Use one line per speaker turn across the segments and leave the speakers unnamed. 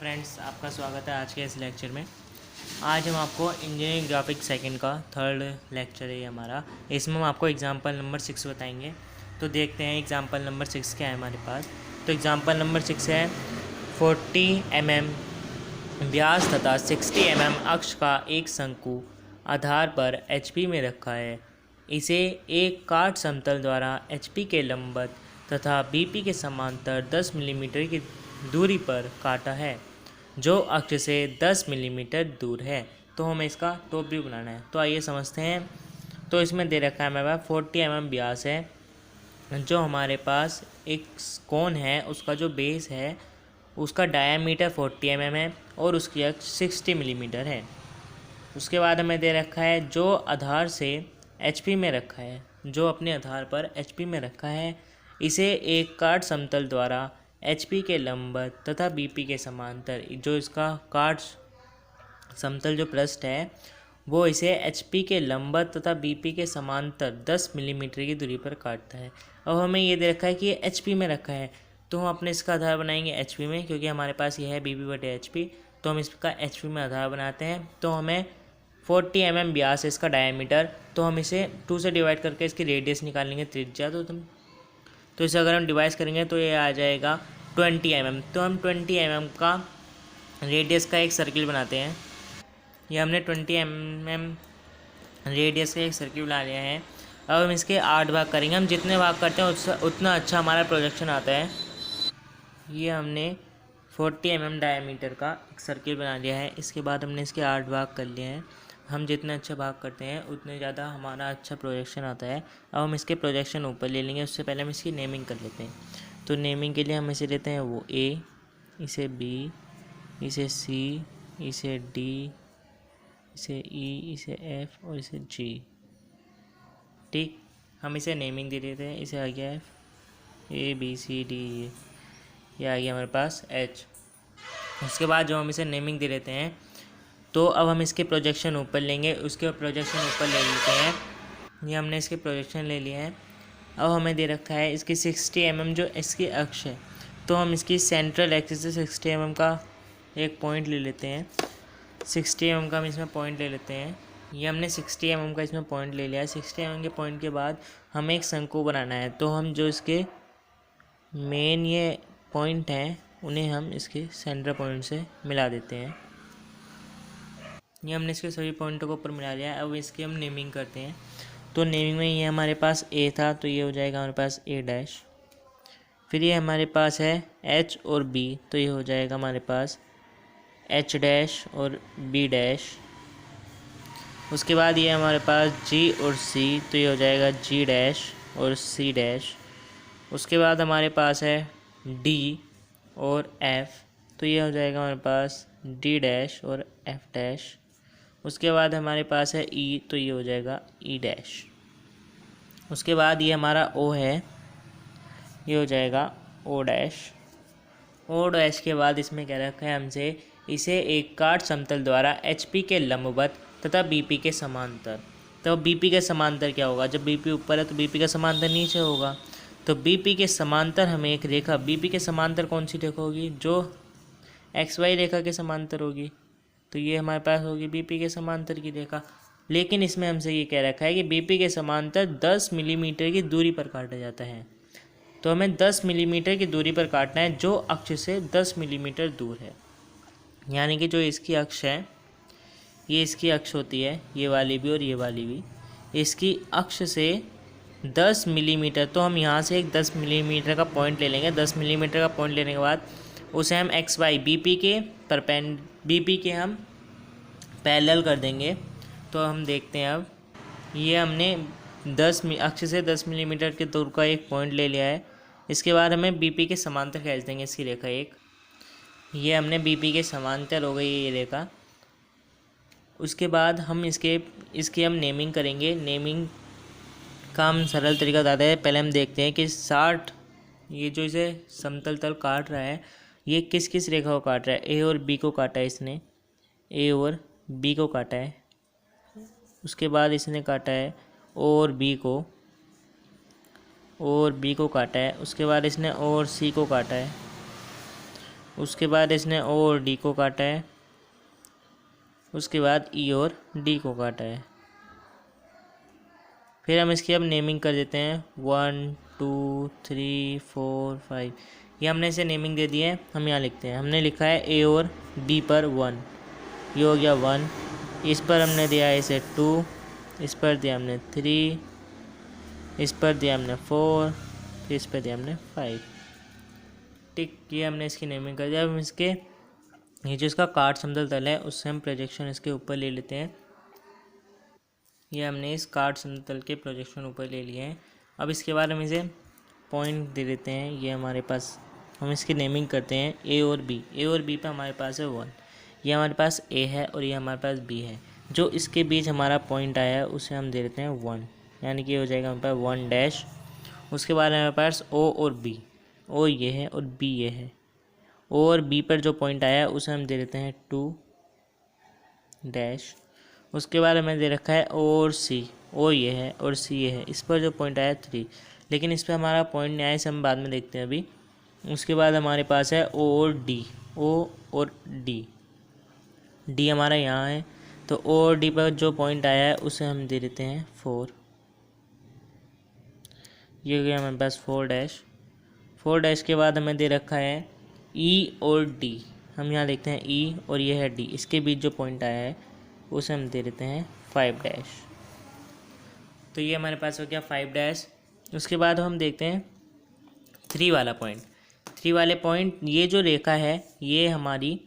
Friends, आपका स्वागत है आज के इस लेक्चर में। आज हम आपको इंजीनियरिंग ग्राफिक्स सेकंड का थर्ड लेक्चर है हमारा। इसमें हम आपको एग्जांपल नंबर 6 बताएंगे। तो देखते हैं एग्जांपल नंबर 6 क्या है हमारे पास। तो एग्जांपल नंबर 6 है 40 mm व्यास तथा 60 mm अक्ष का एक शंकु आधार पर HP में रखा है। इसे एक काट समतल द्वारा HP के लंबवत तथा BP के समांतर 10 मिलीमीटर की दूरी पर काटा है, जो अक्ष से 10 मिलीमीटर दूर है। तो हमें इसका टॉप व्यू बनाना है। तो आइए समझते हैं। तो इसमें दे रखा है हमारे पास 40 mm व्यास है, जो हमारे पास एक कोन है, उसका जो बेस है उसका डायमीटर 40 mm है और उसकी अक्ष 60 मिलीमीटर है। उसके बाद हमें दे रखा है जो आधार से HP में रखा है, जो अपने आधार पर HP में रखा है, इसे एक काट समतल द्वारा HP के लंबवत तथा BP के समांतर, जो इसका काट समतल जो पृष्ठ है वो इसे HP के लंबवत तथा BP के समांतर 10 मिलीमीटर की दूरी पर काटता है। अब हमें ये दे रखा है कि ये HP में रखा है, तो हम अपने इसका आधार बनाएंगे HP में, क्योंकि हमारे पास ये है BP/HP। तो हम इसका HP में आधार बनाते हैं। तो हमें 40 mm व्यास है इसका डायमीटर, तो हम इसे 2 से डिवाइड करके इसकी रेडियस निकालेंगे, त्रिज्या। तो इसे अगर हम डिवाइड करेंगे तो ये आ जाएगा 20 mm। तो हम 20 mm का रेडियस का एक सर्किल बनाते हैं। ये हमने 20 mm रेडियस का एक सर्किल बना लिया है। अब हम इसके 8 भाग करेंगे। हम जितने भाग करते हैं उतना अच्छा हमारा प्रोजेक्शन आता है। ये हमने 40 mm डायमीटर का एक सर्किल बना लिया है। इसके बाद हमने इसके 8 भाग कर लिए हैं। हम जितने अच्छे भाग करते हैं उतने ज़्यादा हमारा अच्छा प्रोजेक्शन आता है। अब हम इसके प्रोजेक्शन ऊपर ले लेंगे। उससे पहले हम इसकी नेमिंग कर लेते हैं। तो नेमिंग के लिए हम इसे लेते हैं वो A, इसे B, इसे C, इसे D, इसे E, इसे F और इसे G। ठीक, हम इसे नेमिंग दे देते हैं। इसे आ गया F, A B C D E, ये आ गया हमारे पास H। उसके बाद जो हम इसे नेमिंग दे देते हैं, तो अब हम इसके प्रोजेक्शन ऊपर लेंगे। उसके प्रोजेक्शन ऊपर ले लेते हैं। ये हमने इसके प्रोजेक्शन ले लिए हैं। अब हमें दे रखा है इसकी 60 mm जो इसकी अक्ष है, तो हम इसकी सेंट्रल एक्सिस से 60 mm का एक पॉइंट ले लेते हैं। 60 mm का हम इसमें पॉइंट ले लेते हैं। ये हमने 60 mm का इसमें पॉइंट ले लिया है। 60 mm के पॉइंट के बाद हमें एक शंकु बनाना है, तो हम जो इसके मेन ये पॉइंट हैं उन्हें हम इसके सेंटर पॉइंट से मिला देते हैं। ये हमने इसके सभी पॉइंटों को ऊपर मिला लिया है। अब इसकी हम नेमिंग करते हैं। तो नेमिंग में ये हमारे पास A था, तो ये हो जाएगा हमारे पास A'। फिर ये हमारे पास है H और B, तो ये हो जाएगा हमारे पास H' और B'। उसके बाद ये हमारे पास G और C, तो ये हो जाएगा G' और C'। उसके बाद हमारे पास है D और F, तो ये हो जाएगा हमारे पास D' और F'। उसके बाद हमारे पास है E, तो ये हो जाएगा E'। उसके बाद ये हमारा O है, ये हो जाएगा O'। O' के बाद इसमें क्या रखा है हमसे, इसे एक काट समतल द्वारा HP के लंबवत तथा BP के समांतर। तो BP के समांतर क्या होगा, जब BP ऊपर है तो BP का समांतर नीचे होगा। तो BP के समांतर हमें एक रेखा, BP के समांतर कौन सी रेखा होगी, जो XY रेखा के समांतर होगी। तो ये हमारे पास होगी BP के समांतर की रेखा। लेकिन इसमें हमसे ये कह रखा है कि BP के समांतर 10 मिलीमीटर की दूरी पर काटा जाता है। तो हमें 10 मिलीमीटर की दूरी पर काटना है, जो अक्ष से 10 मिलीमीटर दूर है। यानी कि जो इसकी अक्ष है, ये इसकी अक्ष होती है, ये वाली भी और ये वाली भी, इसकी अक्ष से 10 मिलीमीटर। तो हम यहाँ से एक 10 मिलीमीटर का पॉइंट ले लेंगे। 10 मिलीमीटर का पॉइंट लेने के बाद उसे हम XY BP के हम पैरेलल कर देंगे। तो हम देखते हैं, अब ये हमने अक्ष से 10 मिलीमीटर के दूर का एक पॉइंट ले लिया है। इसके बाद हमें BP के समांतर खींच देंगे इसकी रेखा एक। ये हमने BP के समांतर हो गई ये रेखा। उसके बाद हम इसकी हम नेमिंग करेंगे। नेमिंग का हम सरल तरीका बताते हैं। पहले हम देखते हैं कि 60, ये जो इसे समतल तल काट रहा है, ये किस किस रेखा को काट रहा है। A और B को काटा है इसने, A और B को काटा है। उसके बाद इसने काटा है O और B को, O और B को काटा है। उसके बाद इसने O और C को काटा है। उसके बाद इसने ओ और डी को काटा है, उसके बाद ई और डी को काटा है। फिर हम इसकी अब नेमिंग कर देते हैं 1 2 3 4 5। ये हमने इसे नेमिंग दे दी है। हम यहाँ लिखते हैं, हमने लिखा है ए और बी पर 1, ये हो गया 1। इस पर हमने दिया है इसे 2, इस पर दिया हमने 3, इस पर दिया हमने 4, फिर इस पर दिया हमने 5। टिक, ये हमने इसकी नेमिंग कर दिया। अब हम इसके ये जो इसका काट समतल तल है उससे हम प्रोजेक्शन इसके ऊपर ले लेते हैं। ये हमने इस काट समतल के प्रोजेक्शन ऊपर ले लिए हैं। अब इसके बाद हम इसे पॉइंट दे देते हैं। ये हमारे पास, हम इसकी नेमिंग करते हैं ए और बी। ए और बी पे हमारे पास है 1, ये हमारे पास ए है और ये हमारे पास बी है। जो इसके बीच हमारा पॉइंट आया है उसे हम दे देते हैं 1, यानी कि हो जाएगा हमारे पास 1 डैश। उसके बाद हमारे पास ओ और बी, ओ ये है और बी ये है। ओ और बी पर जो पॉइंट आया है उसे हम दे देते हैं 2 डैश। उसके बाद हमें दे रखा है ओ और सी, ओ ये है और सी ये है। इस पर जो पॉइंट आया 3, लेकिन इस पर हमारा पॉइंट नहीं आया, इसे हम बाद में देखते हैं अभी। उसके बाद हमारे पास है ओ और डी, ओ और डी, डी हमारा यहाँ है। तो ओ और डी पर जो पॉइंट आया है उसे हम दे देते हैं 4, ये हो गया हमारे पास 4 डैश। 4 डैश के बाद हमें दे रखा है ई और डी, हम यहाँ देखते हैं ई और ये है डी, इसके बीच जो पॉइंट आया है उसे हम दे देते हैं 5 डैश। तो ये हमारे पास हो गया 5 डैश। उसके बाद हम देखते हैं 3 वाला पॉइंट। 3 वाले पॉइंट, ये जो रेखा है ये हमारी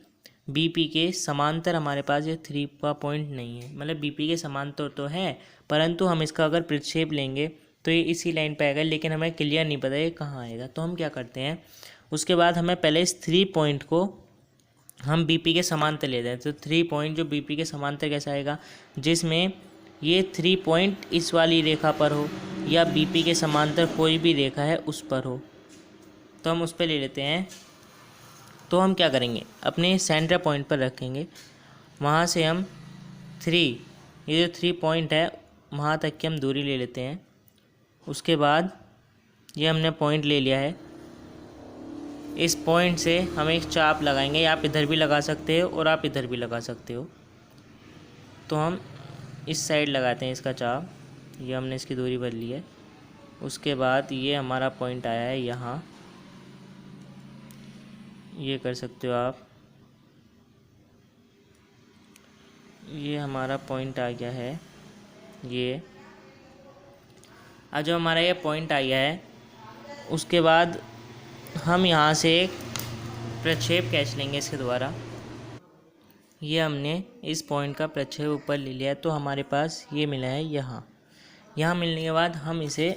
बीपी के समांतर, हमारे पास ये 3 का पॉइंट नहीं है, मतलब बीपी के समांतर तो है, परंतु हम इसका अगर प्रक्षेप लेंगे तो ये इसी लाइन पे आएगा, लेकिन हमें क्लियर नहीं पता ये कहाँ आएगा। तो हम क्या करते हैं, उसके बाद हमें पहले इस 3 पॉइंट को हम बीपी के समांतर लेते हैं। तो 3 पॉइंट जो बीपी के समांतर कैसा आएगा, जिसमें ये 3 पॉइंट इस वाली रेखा पर हो या बीपी के समांतर कोई भी रेखा है उस पर हो, तो हम उस पर ले लेते हैं। तो हम क्या करेंगे, अपने सेंटर पॉइंट पर रखेंगे, वहाँ से हम 3, ये जो 3 पॉइंट है वहाँ तक की हम दूरी ले लेते हैं। उसके बाद ये हमने पॉइंट ले लिया है, इस पॉइंट से हम एक चाप लगाएंगे। आप इधर भी लगा सकते हो और आप इधर भी लगा सकते हो। तो हम इस साइड लगाते हैं इसका चाप, ये हमने इसकी दूरी भर ली है। उसके बाद ये हमारा पॉइंट आया है यहाँ, ये कर सकते हो आप, ये हमारा पॉइंट आ गया है। ये जो हमारा ये पॉइंट आ गया है, उसके बाद हम यहाँ से एक प्रक्षेप खींच लेंगे इसके द्वारा। ये हमने इस पॉइंट का प्रक्षेप ऊपर ले लिया है, तो हमारे पास ये मिला है यहाँ। यहाँ मिलने के बाद हम इसे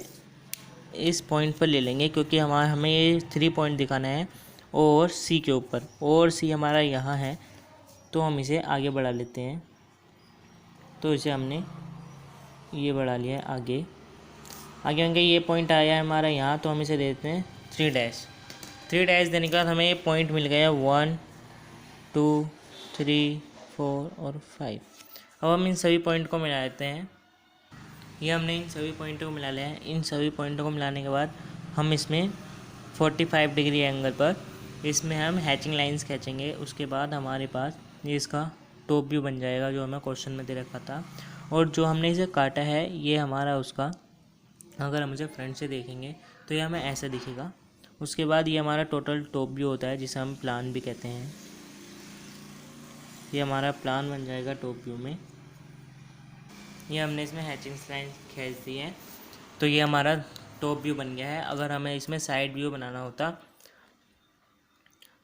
इस पॉइंट पर ले लेंगे, क्योंकि हमें ये 3 पॉइंट दिखाना है ओ और सी के ऊपर। ओ और सी हमारा यहाँ है, तो हम इसे आगे बढ़ा लेते हैं। तो इसे हमने ये बढ़ा लिया है आगे। आगे ये पॉइंट आया है हमारा यहाँ, तो हम इसे दे देते हैं 3 डैश। 3 डैश देने के बाद हमें ये पॉइंट मिल गया 1 2 3 4 और 5। अब हम इन सभी पॉइंट को मिला लेते हैं। ये हमने इन सभी पॉइंटों को मिला लिया है। इन सभी पॉइंटों को मिलाने के बाद हम इसमें 45 डिग्री एंगल पर इसमें हम हैचिंग लाइंस खींचेंगे। उसके बाद हमारे पास ये इसका टॉप व्यू बन जाएगा, जो हमें क्वेश्चन में दे रखा था। और जो हमने इसे काटा है ये हमारा उसका, अगर हम इसे फ्रंट से देखेंगे तो ये हमें ऐसा दिखेगा। उसके बाद ये हमारा टोटल टॉप व्यू होता है, जिसे हम प्लान भी कहते हैं। ये हमारा प्लान बन जाएगा टॉप व्यू में। ये हमने इसमें हैचिंग लाइन खींच दी है, तो ये हमारा टॉप व्यू बन गया है। अगर हमें इसमें साइड व्यू बनाना होता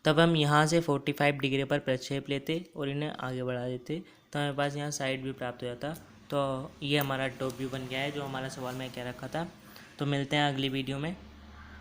तब हम यहाँ से 45 डिग्री पर प्रक्षेप लेते और इन्हें आगे बढ़ा देते, तो हमारे पास यहाँ साइड व्यू प्राप्त हो जाता। तो ये हमारा टॉप व्यू बन गया है, जो हमारा सवाल में क्या रखा था। तो मिलते हैं अगली वीडियो में।